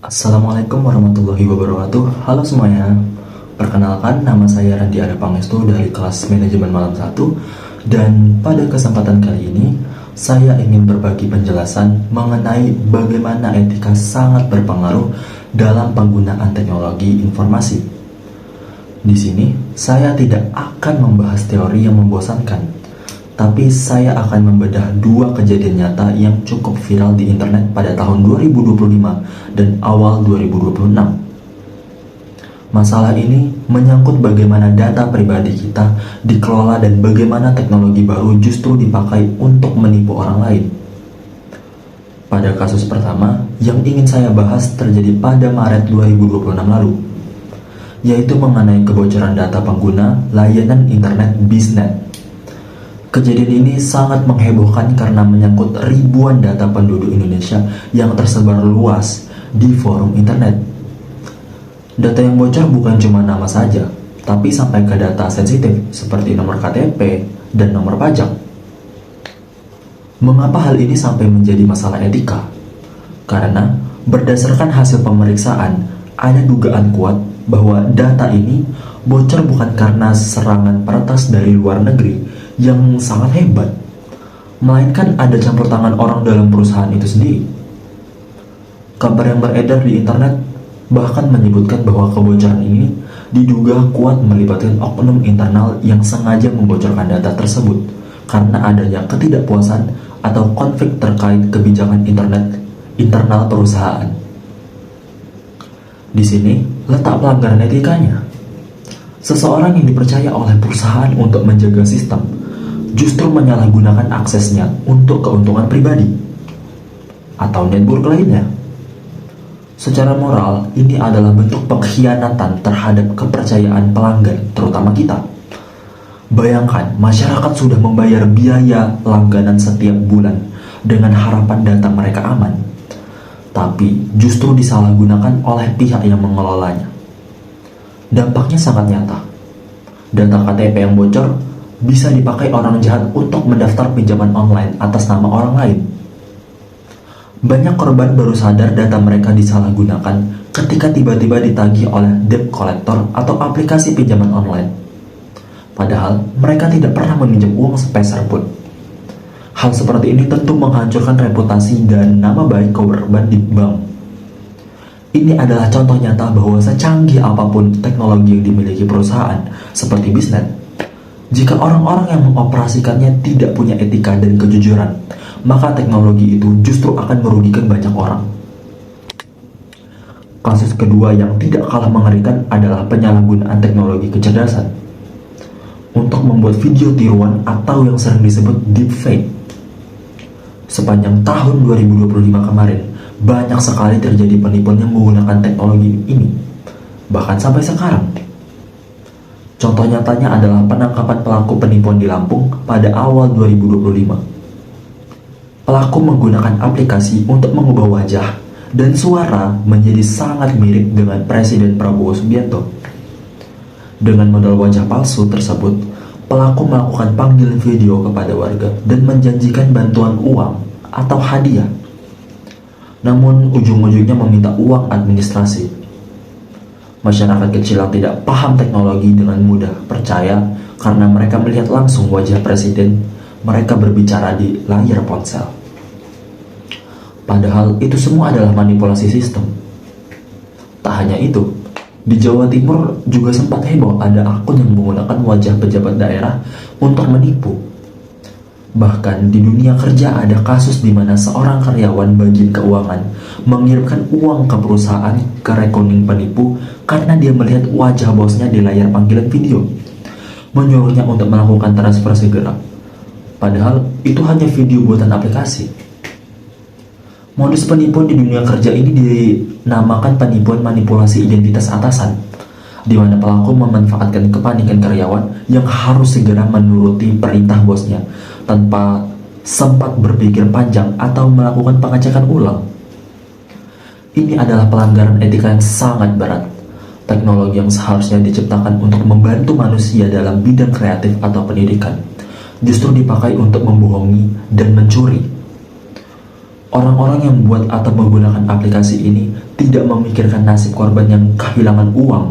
Assalamualaikum warahmatullahi wabarakatuh. Halo semuanya. Perkenalkan, nama saya Randi Arya Pangestu dari kelas Manajemen Malam 1. Dan pada kesempatan kali ini, saya ingin berbagi penjelasan mengenai bagaimana etika sangat berpengaruh dalam penggunaan teknologi informasi. Di sini, saya tidak akan membahas teori yang membosankan, tapi saya akan membedah dua kejadian nyata yang cukup viral di internet pada tahun 2025 dan awal 2026. Masalah ini menyangkut bagaimana data pribadi kita dikelola dan bagaimana teknologi baru justru dipakai untuk menipu orang lain. Pada kasus pertama, yang ingin saya bahas terjadi pada Maret 2026 lalu, yaitu mengenai kebocoran data pengguna layanan internet BizNet. Kejadian ini sangat menghebohkan karena menyangkut ribuan data penduduk Indonesia yang tersebar luas di forum internet. Data yang bocor bukan cuma nama saja, tapi sampai ke data sensitif seperti nomor KTP dan nomor pajak. Mengapa hal ini sampai menjadi masalah etika? Karena berdasarkan hasil pemeriksaan, ada dugaan kuat bahwa data ini bocor bukan karena serangan peretas dari luar negeri yang sangat hebat, melainkan ada campur tangan orang dalam perusahaan itu sendiri. Kabar yang beredar di internet bahkan menyebutkan bahwa kebocoran ini diduga kuat melibatkan oknum internal yang sengaja membocorkan data tersebut karena adanya ketidakpuasan atau konflik terkait kebijakan internet internal perusahaan. Di sini letak pelanggaran etikanya. Seseorang yang dipercaya oleh perusahaan untuk menjaga sistem justru menyalahgunakan aksesnya untuk keuntungan pribadi atau network lainnya. Secara moral, ini adalah bentuk pengkhianatan terhadap kepercayaan pelanggan, terutama kita. Bayangkan, masyarakat sudah membayar biaya langganan setiap bulan dengan harapan data mereka aman, tapi justru disalahgunakan oleh pihak yang mengelolanya. Dampaknya sangat nyata. Data KTP yang bocor bisa dipakai orang jahat untuk mendaftar pinjaman online atas nama orang lain. Banyak korban baru sadar data mereka disalahgunakan ketika tiba-tiba ditagih oleh debt collector atau aplikasi pinjaman online. Padahal mereka tidak pernah meminjam uang sepeser pun. Hal seperti ini tentu menghancurkan reputasi dan nama baik korban di bank. Ini adalah contoh nyata bahwa secanggih apapun teknologi yang dimiliki perusahaan seperti BizNet, jika orang-orang yang mengoperasikannya tidak punya etika dan kejujuran, maka teknologi itu justru akan merugikan banyak orang. Kasus kedua yang tidak kalah mengerikan adalah penyalahgunaan teknologi kecerdasan untuk membuat video tiruan atau yang sering disebut deepfake. Sepanjang tahun 2025 kemarin, banyak sekali terjadi penipuan yang menggunakan teknologi ini, bahkan sampai sekarang. Contoh nyatanya adalah penangkapan pelaku penipuan di Lampung pada awal 2025. Pelaku menggunakan aplikasi untuk mengubah wajah dan suara menjadi sangat mirip dengan Presiden Prabowo Subianto. Dengan modal wajah palsu tersebut, pelaku melakukan panggilan video kepada warga dan menjanjikan bantuan uang atau hadiah. Namun ujung-ujungnya meminta uang administrasi. Masyarakat kecil yang tidak paham teknologi dengan mudah percaya karena mereka melihat langsung wajah presiden mereka berbicara di layar ponsel. Padahal itu semua adalah manipulasi sistem. Tak hanya itu, di Jawa Timur juga sempat heboh ada akun yang menggunakan wajah pejabat daerah untuk menipu. Bahkan di dunia kerja ada kasus di mana seorang karyawan bagian keuangan mengirimkan uang ke perusahaan ke rekening penipu karena dia melihat wajah bosnya di layar panggilan video, menyuruhnya untuk melakukan transfer segera. Padahal itu hanya video buatan aplikasi. Modus penipuan di dunia kerja ini dinamakan penipuan manipulasi identitas atasan, di mana pelaku memanfaatkan kepanikan karyawan yang harus segera menuruti perintah bosnya tanpa sempat berpikir panjang atau melakukan pengecekan ulang. Ini adalah pelanggaran etika yang sangat berat. Teknologi yang seharusnya diciptakan untuk membantu manusia dalam bidang kreatif atau pendidikan justru dipakai untuk membohongi dan mencuri. Orang-orang yang membuat atau menggunakan aplikasi ini tidak memikirkan nasib korban yang kehilangan uang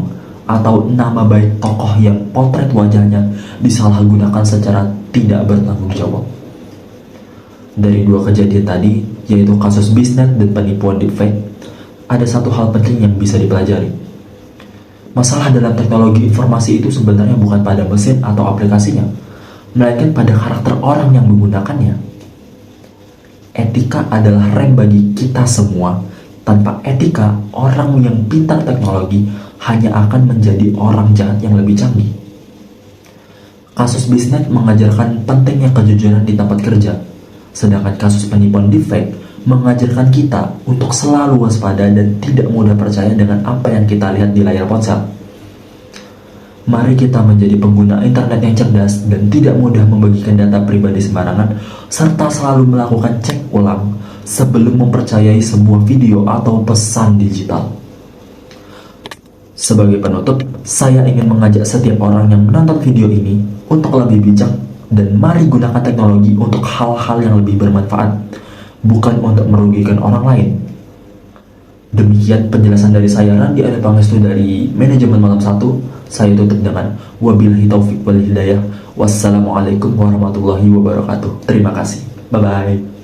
atau nama baik tokoh yang potret wajahnya disalahgunakan secara tidak bertanggung jawab. Dari dua kejadian tadi, yaitu kasus bisnet dan penipuan deepfake, ada satu hal penting yang bisa dipelajari. Masalah dalam teknologi informasi itu sebenarnya bukan pada mesin atau aplikasinya, melainkan pada karakter orang yang menggunakannya. Etika adalah rem bagi kita semua. Tanpa etika, orang yang pintar teknologi hanya akan menjadi orang jahat yang lebih canggih. Kasus bisnet mengajarkan pentingnya kejujuran di tempat kerja, sedangkan kasus penipuan deepfake mengajarkan kita untuk selalu waspada dan tidak mudah percaya dengan apa yang kita lihat di layar ponsel. Mari kita menjadi pengguna internet yang cerdas dan tidak mudah membagikan data pribadi sembarangan, serta selalu melakukan cek ulang sebelum mempercayai sebuah video atau pesan digital. Sebagai penutup, saya ingin mengajak setiap orang yang menonton video ini untuk lebih bijak dan mari gunakan teknologi untuk hal-hal yang lebih bermanfaat, bukan untuk merugikan orang lain. Demikian penjelasan dari saya, Randi Ade Pangestu dari Manajemen Malam 1. Saya tutup dengan wabillahi taufiq wal hidayah. Wassalamualaikum warahmatullahi wabarakatuh. Terima kasih. Bye-bye.